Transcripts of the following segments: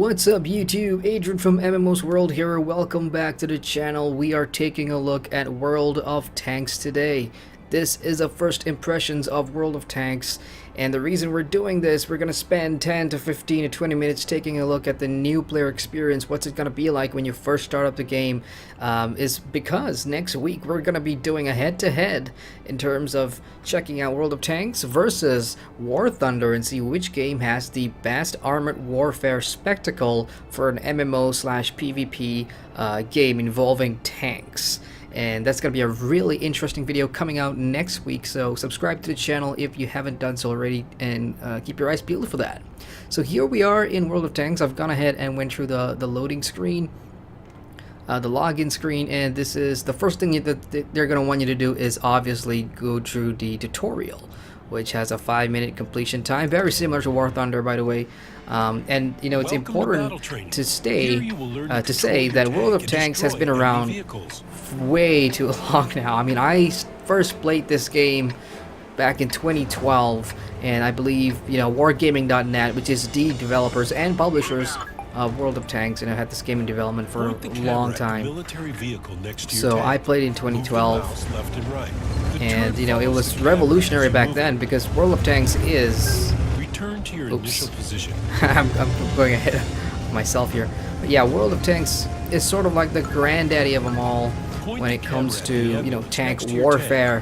What's up YouTube? Adrian from MMO's World here. Welcome back to the channel. We are taking a look at World of Tanks today. This is a first impressions of World of Tanks, and the reason we're doing this, we're going to spend 10 to 15 to 20 minutes taking a look at the new player experience. What's it going to be like when you first start up the game, is because next week we're going to be doing a head-to-head in terms of checking out World of Tanks versus War Thunder and see which game has the best armored warfare spectacle for an MMO/PvP game involving tanks. And that's going to be a really interesting video coming out next week, so subscribe to the channel if you haven't done so already, and keep your eyes peeled for that. So here we are in World of Tanks. I've gone ahead and went through the loading screen, the login screen, and this is the first thing that they're going to want you to do is obviously go through the tutorial, which has a 5-minute completion time, very similar to War Thunder, by the way. And you know, it's important to say that World of Tanks has been around way too long now. I mean, I first played this game back in 2012, and I believe, you know, Wargaming.net, which is the developers and publishers of World of Tanks, and I've had this game in development for a long time. So I played in 2012, and you know, it was revolutionary back then because World of Tanks is... Return to your initial position. I'm going ahead of myself here. But yeah, World of Tanks is sort of like the granddaddy of them all when it comes to, you know, tank warfare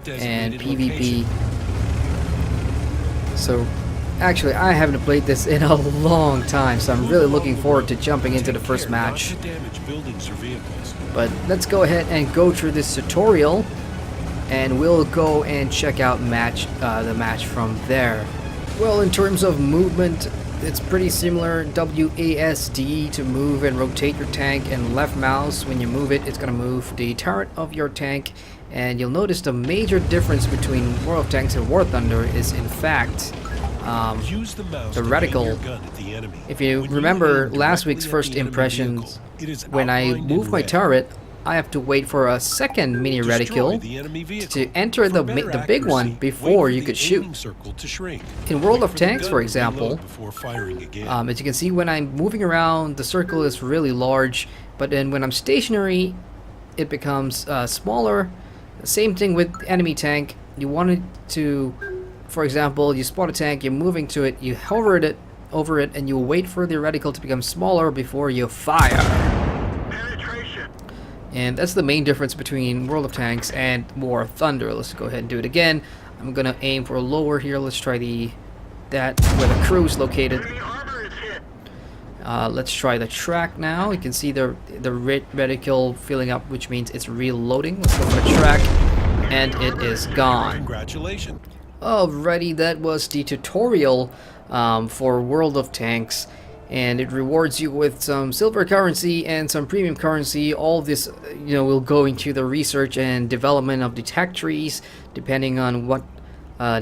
and PvP. So actually, I haven't played this in a long time, so I'm really looking forward to jumping into the first match. But let's go ahead and go through this tutorial, and we'll go and check out the match from there. Well, in terms of movement, it's pretty similar. WASD to move and rotate your tank, and left mouse when you move it, it's going to move the turret of your tank. And you'll notice the major difference between World of Tanks and War Thunder is in fact the reticle. If you remember last week's first impressions, when I move my turret, I have to wait for a second mini reticle to enter the big one before you could shoot. In World of Tanks, for example, as you can see, when I'm moving around, the circle is really large, but then when I'm stationary, it becomes smaller. Same thing with enemy tank. You want it to, for example, you spot a tank, you're moving to it, you hover it over it, and you wait for the reticle to become smaller before you fire. And that's the main difference between World of Tanks and War Thunder. Let's go ahead and do it again. I'm gonna aim for lower here. Let's try that where the crew is located. Let's try the track now. You can see the reticle filling up, which means it's reloading. Let's go for the track, and it is gone. Congratulations. Alrighty, that was the tutorial for World of Tanks. And it rewards you with some silver currency and some premium currency. All this, you know, will go into the research and development of the tech trees, depending on what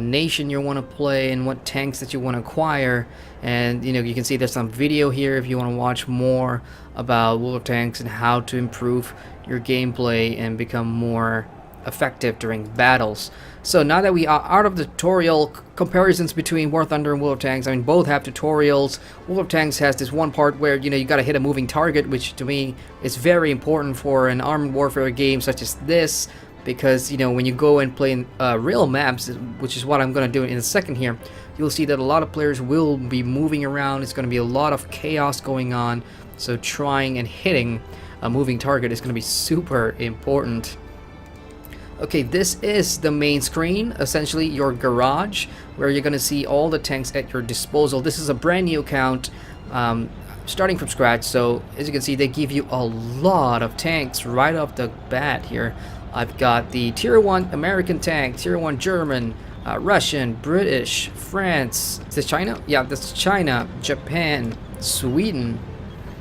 nation you want to play and what tanks that you want to acquire. And you know, you can see there's some video here if you want to watch more about World of Tanks and how to improve your gameplay and become more effective during battles. So now that we are out of the tutorial comparisons between War Thunder and World of Tanks, I mean, both have tutorials. World of Tanks has this one part where, you know, you gotta hit a moving target, which to me is very important for an armed warfare game such as this, because, you know, when you go and play in real maps, which is what I'm gonna do in a second here, you'll see that a lot of players will be moving around. It's gonna be a lot of chaos going on, so trying and hitting a moving target is gonna be super important. Okay, this is the main screen, essentially your garage, where you're going to see all the tanks at your disposal. This is a brand new account, starting from scratch, so as you can see, they give you a lot of tanks right off the bat here. I've got the Tier 1 American tank, Tier 1 German, Russian, British, France. Is this China? Yeah, that's China, Japan, Sweden.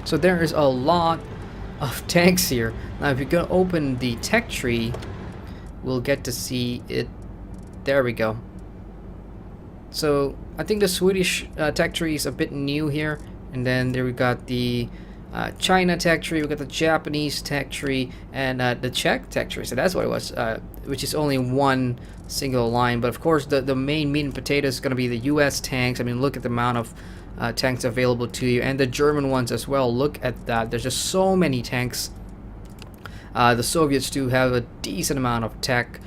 So there is a lot of tanks here. Now, if you're going to open the tech tree, we'll get to see it. There we go. So I think the Swedish tech tree is a bit new here, and then there we got the China tech tree, we got the Japanese tech tree, and the Czech tech tree. So that's what it was, which is only one single line. But of course, the main meat and potatoes is going to be the U.S. tanks. I mean, look at the amount of tanks available to you, and the German ones as well. Look at that. There's just so many tanks. The Soviets do have a decent amount of tech,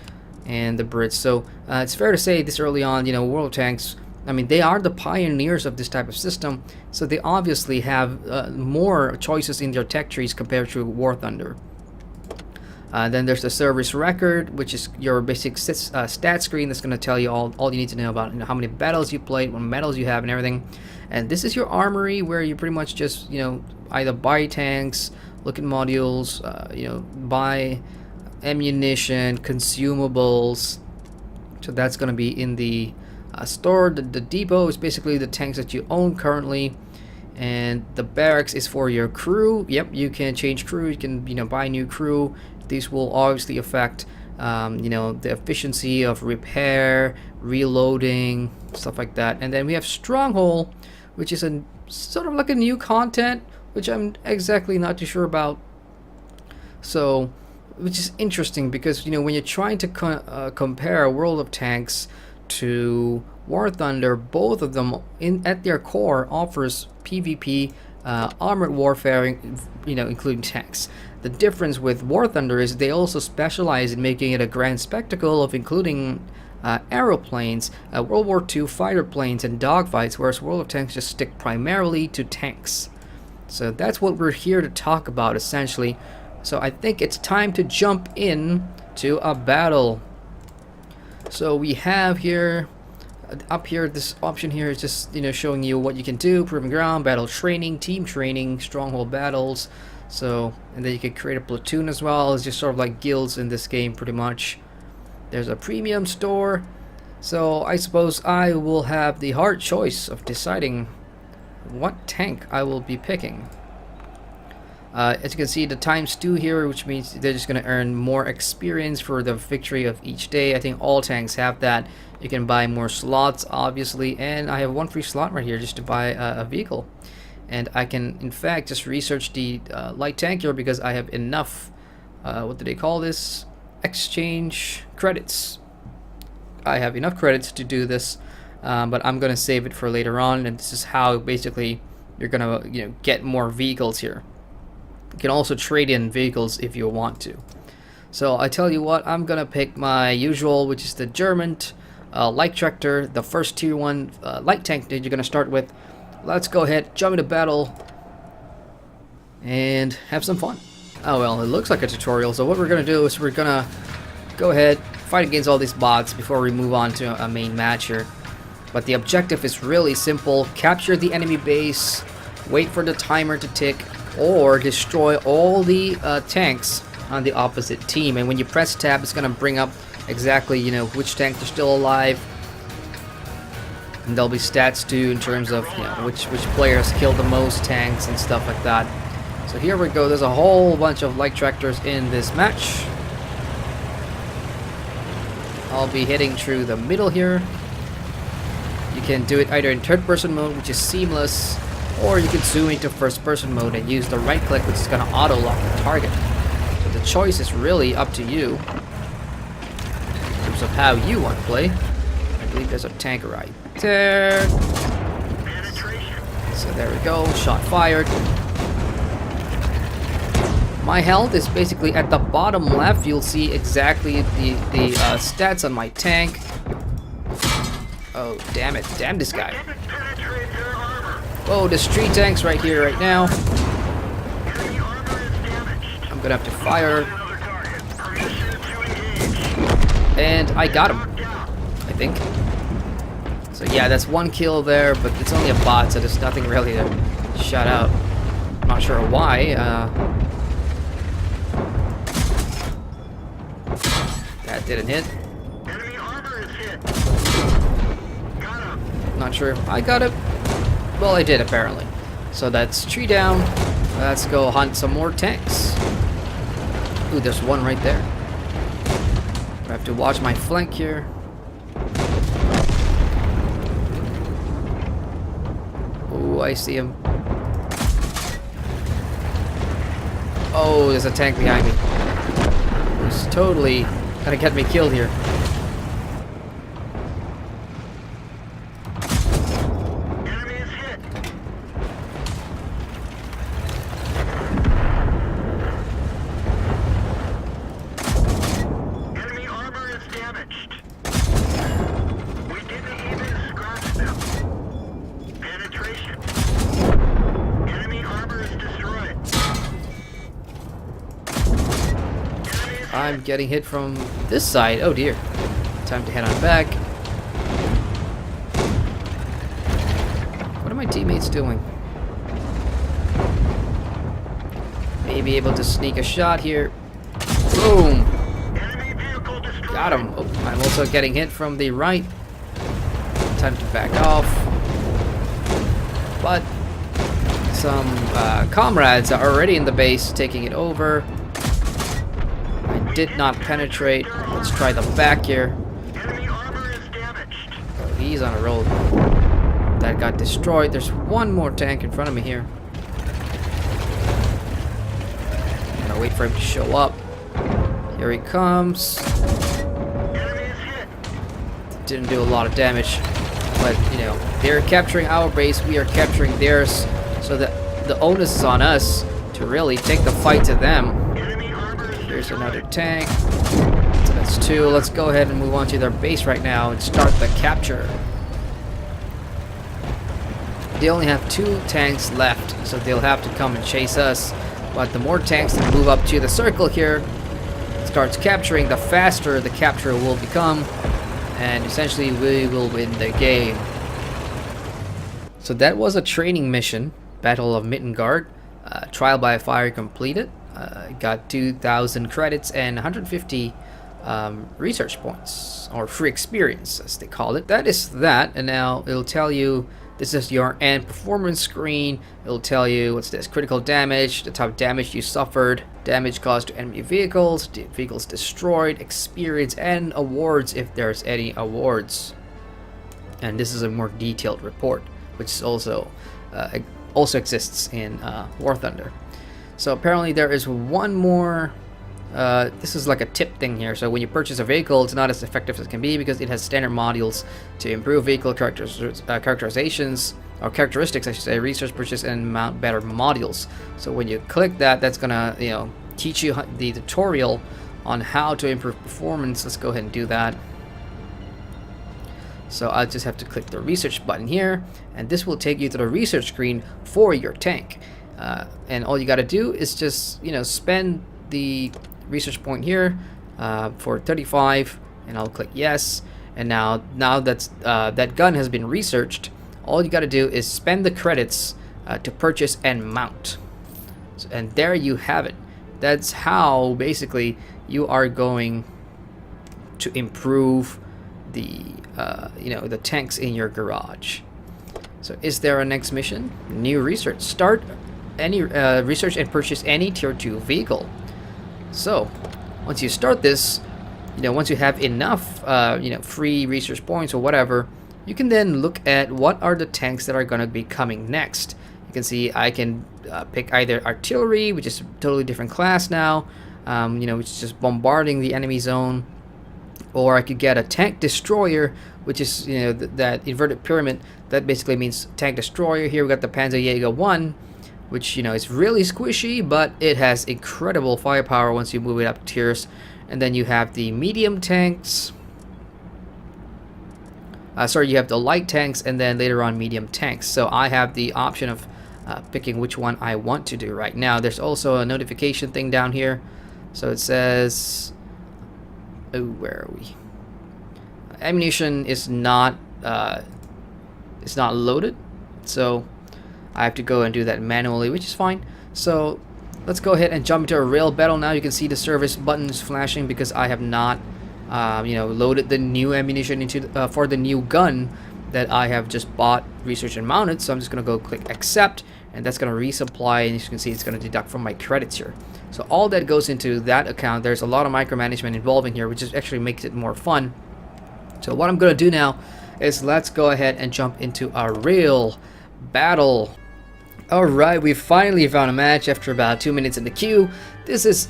and the Brits. So it's fair to say this early on, you know, World of Tanks, I mean, they are the pioneers of this type of system, so they obviously have more choices in their tech trees compared to War Thunder. Then there's the service record, which is your basic stat screen that's going to tell you all you need to know about, you know, how many battles you played, what medals you have, and everything. And this is your armory, where you pretty much just, you know, either buy tanks, look at modules, you know, buy ammunition, consumables. So that's going to be in the store. The depot is basically the tanks that you own currently, and the barracks is for your crew. Yep, you can change crew. You can, you know, buy new crew. These will obviously affect, you know, the efficiency of repair, reloading, stuff like that. And then we have Stronghold, which is a sort of like a new content, which I'm exactly not too sure about. So, which is interesting because, you know, when you're trying to compare World of Tanks to War Thunder, both of them at their core offers PvP, armored warfare, you know, including tanks. The difference with War Thunder is they also specialize in making it a grand spectacle of including aeroplanes, World War II fighter planes, and dogfights, whereas World of Tanks just stick primarily to tanks. So that's what we're here to talk about, essentially. So I think it's time to jump in to a battle. So we have here, up here, this option here is just, you know, showing you what you can do: proving ground, battle training, team training, stronghold battles. So, and then you can create a platoon as well. It's just sort of like guilds in this game, pretty much. There's a premium store. So I suppose I will have the hard choice of deciding what tank I will be picking. As you can see, the ×2 here, which means they're just going to earn more experience for the victory of each day. I think all tanks have that. You can buy more slots, obviously, and I have one free slot right here just to buy a vehicle. And I can, in fact, just research the light tank here because I have enough, what do they call this? Exchange credits. I have enough credits to do this, but I'm going to save it for later on, and this is how basically you're going to, you know, get more vehicles here. You can also trade in vehicles if you want to. So I tell you what, I'm going to pick my usual, which is the German light tractor, the first tier 1 light tank that you're going to start with. Let's go ahead, jump into battle, and have some fun. Oh well, it looks like a tutorial, so what we're going to do is we're going to go ahead, fight against all these bots before we move on to a main match here. But the objective is really simple: capture the enemy base, wait for the timer to tick, or destroy all the tanks on the opposite team. And when you press tab, it's going to bring up exactly, you know, which tanks are still alive. And there'll be stats too in terms of, you know, which players kill the most tanks and stuff like that. So here we go. There's a whole bunch of light tractors in this match. I'll be heading through the middle here. You can do it either in third-person mode, which is seamless, or you can zoom into first-person mode and use the right click, which is going to auto-lock the target. So the choice is really up to you in terms of how you want to play. I believe there's a tank right there. So there we go, shot fired. My health is basically at the bottom left. You'll see exactly the stats on my tank. Oh, damn it. Damn this guy. Whoa, there's 3 tanks right here, right now. I'm gonna have to fire. And I got him, I think. So yeah, that's 1 kill there, but it's only a bot, so there's nothing really to shut out. I'm not sure why. That didn't hit. Not sure if I got it. Well, I did, apparently. So that's 3 down. Let's go hunt some more tanks. Ooh, there's one right there. I have to watch my flank here. Ooh, I see him. Oh, there's a tank behind me. He's totally gonna get me killed here. time getting hit from this side. Oh dear. Time to head on back. What are my teammates doing? Maybe able to sneak a shot here. Boom! Got him. Oh, I'm also getting hit from the right. Time to back off. But some comrades are already in the base, taking it over. I did not penetrate. Let's try the back here. Oh, he's on a roll. That got destroyed. There's one more tank in front of me here. I'm gonna wait for him to show up. Here he comes. Didn't do a lot of damage, but you know, they're capturing our base, we are capturing theirs, so that the onus is on us to really take the fight to them. Here's another tank. So that's 2. Let's go ahead and move on to their base right now and start the capture. They only have 2 tanks left, so they'll have to come and chase us. But the more tanks that move up to the circle here, starts capturing, the faster the capture will become. And essentially we will win the game. So that was a training mission, Battle of Mittengard. Trial by fire completed. Got 2,000 credits and 150 research points, or free experience as they call it. That is that, and now it'll tell you this is your end performance screen. It'll tell you what's this: critical damage, the type of damage you suffered, damage caused to enemy vehicles, vehicles destroyed, experience, and awards if there's any awards. And this is a more detailed report, which is also exists in War Thunder. So apparently there is one more. This is like a tip thing here. So when you purchase a vehicle, it's not as effective as it can be because it has standard modules to improve vehicle characterizations, or characteristics I should say, research, purchase, and mount better modules. So when you click that, that's gonna, you know, teach you the tutorial on how to improve performance. Let's go ahead and do that. So I just have to click the research button here, and this will take you to the research screen for your tank. And all you got to do is just, you know, spend the research point here for 35, and I'll click yes. And now that's that gun has been researched, all you got to do is spend the credits to purchase and mount. So, and there you have it. That's how basically you are going to improve the you know, the tanks in your garage. So is there a next mission? New research. Start any research and purchase any tier 2 vehicle. So once you start this, you know, once you have enough you know, free research points or whatever, you can then look at what are the tanks that are going to be coming next. You can see I can pick either artillery, which is a totally different class now, you know, which is just bombarding the enemy zone, or I could get a tank destroyer, which is, you know, that inverted pyramid. That basically means tank destroyer. Here we got the Panzerjäger 1, which, you know, is really squishy, but it has incredible firepower once you move it up tiers. And then you have the medium tanks. Sorry, you have the light tanks, and then later on medium tanks. So I have the option of picking which one I want to do right now. There's also a notification thing down here. So it says, oh, where are we? Ammunition is not loaded, so I have to go and do that manually, which is fine. So let's go ahead and jump into a real battle now. You can see the service buttons flashing because I have not you know, loaded the new ammunition into for the new gun that I have just bought, research, and mounted. So I'm just gonna go click accept, and that's gonna resupply, and as you can see, it's gonna deduct from my credits here. So all that goes into that account. There's a lot of micromanagement involving here, which actually makes it more fun. So what I'm gonna do now is let's go ahead and jump into a real battle. Alright, we finally found a match after about 2 minutes in the queue. This is,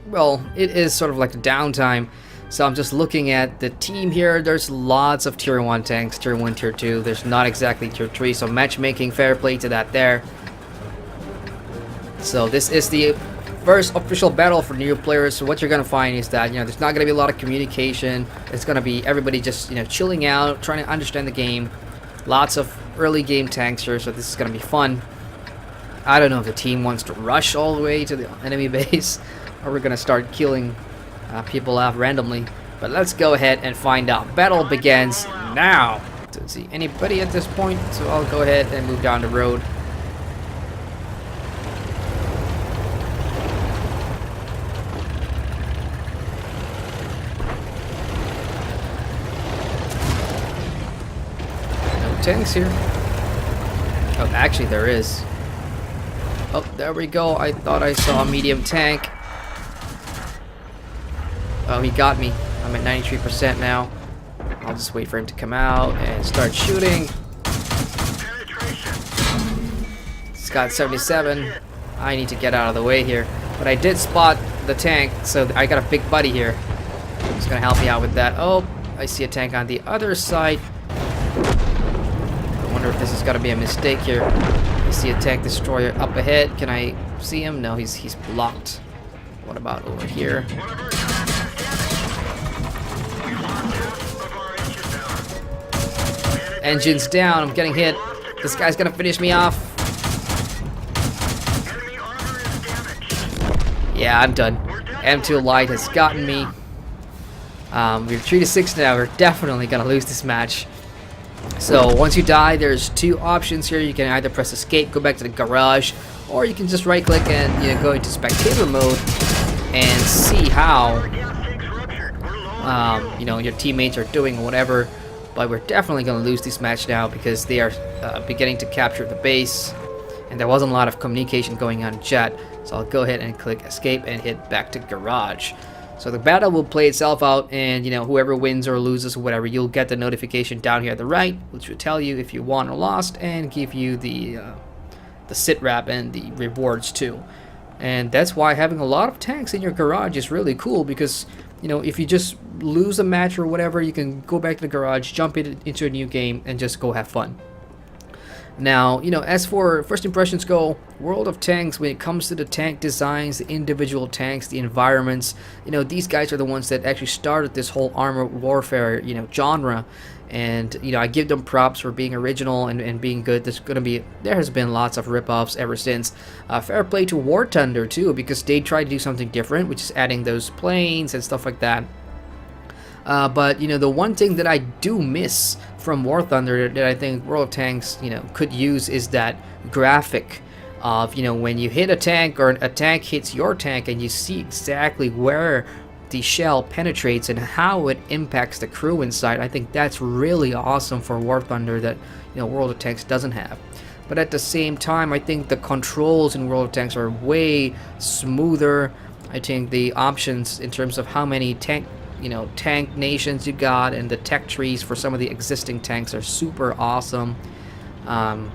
well, it is sort of like a downtime. So I'm just looking at the team here. There's lots of tier 1 tanks, tier 1, tier 2. There's not exactly tier 3, so matchmaking, fair play to that there. So this is the first official battle for new players. So what you're gonna find is that, you know, there's not gonna be a lot of communication. It's gonna be everybody just, you know, chilling out, trying to understand the game. Lots of early game tanks here, so this is gonna be fun. I don't know if the team wants to rush all the way to the enemy base, or we're gonna start killing people laugh randomly. But let's go ahead and find out. Battle begins now. Don't see anybody at this point, so I'll go ahead and move down the road. No tanks here. Oh, actually there is. Oh, there we go. I thought I saw a medium tank. Oh, he got me. I'm at 93% now. I'll just wait for him to come out and start shooting. It's got 77. I need to get out of the way here. But I did spot the tank, so I got a big buddy here. He's gonna help me out with that. Oh, I see a tank on the other side. I wonder if this is gonna be a mistake here. I see a tank destroyer up ahead. Can I see him? No, he's blocked. What about over here? Engine's down. I'm getting hit. This guy's gonna finish me off. Yeah, I'm done. M2 Light has gotten me. We're 3-6 now. We're definitely gonna lose this match. So once you die, there's two options here. You can either press escape, go back to the garage, or you can just right click and go into spectator mode and see how your teammates are doing or whatever. But we're definitely going to lose this match now because they are beginning to capture the base, and there wasn't a lot of communication going on in chat. So I'll go ahead and click escape and hit back to garage. So the battle will play itself out, and whoever wins or loses or whatever, you'll get the notification down here at the right, which will tell you if you won or lost and give you the sit rep and the rewards too. And that's why having a lot of tanks in your garage is really cool, because if you just lose a match or whatever, you can go back to the garage, jump into a new game, and just go have fun. Now, as for first impressions go, World of Tanks, when it comes to the tank designs, the individual tanks, the environments, these guys are the ones that actually started this whole armored warfare, genre. And, I give them props for being original and being good. There has been lots of rip-offs ever since. Fair play to War Thunder, too, because they tried to do something different, which is adding those planes and stuff like that. But, the one thing that I do miss from War Thunder that I think World of Tanks, could use is that graphic of, when you hit a tank or a tank hits your tank and you see exactly where the shell penetrates and how it impacts the crew inside. I think that's really awesome for War Thunder that World of Tanks doesn't have. But at the same time, I think the controls in World of Tanks are way smoother. I think the options in terms of how many tank nations you got and the tech trees for some of the existing tanks are super awesome. And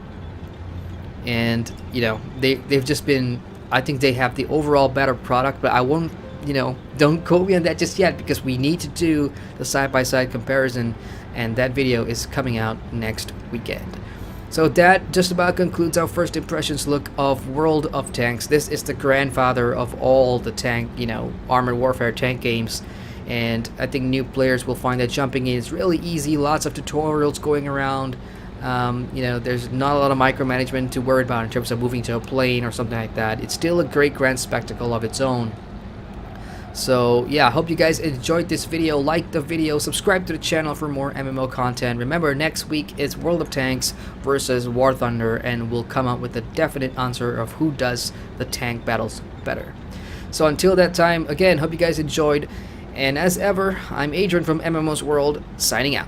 they've just been, I think they have the overall better product, but I won't don't quote me on that just yet, because we need to do the side-by-side comparison, and that video is coming out next weekend. So that just about concludes our first impressions look of World of Tanks. This is the grandfather of all the tank, armored warfare tank games, and I think new players will find that jumping in is really easy. Lots of tutorials going around. There's not a lot of micromanagement to worry about in terms of moving to a plane or something like that. It's still a great grand spectacle of its own. So yeah, I hope you guys enjoyed this video. Like the video, subscribe to the channel for more MMO content. Remember, next week is World of Tanks versus War Thunder, and we'll come up with a definite answer of who does the tank battles better. So until that time, again, hope you guys enjoyed, and as ever, I'm Adrian from MMO's World, signing out.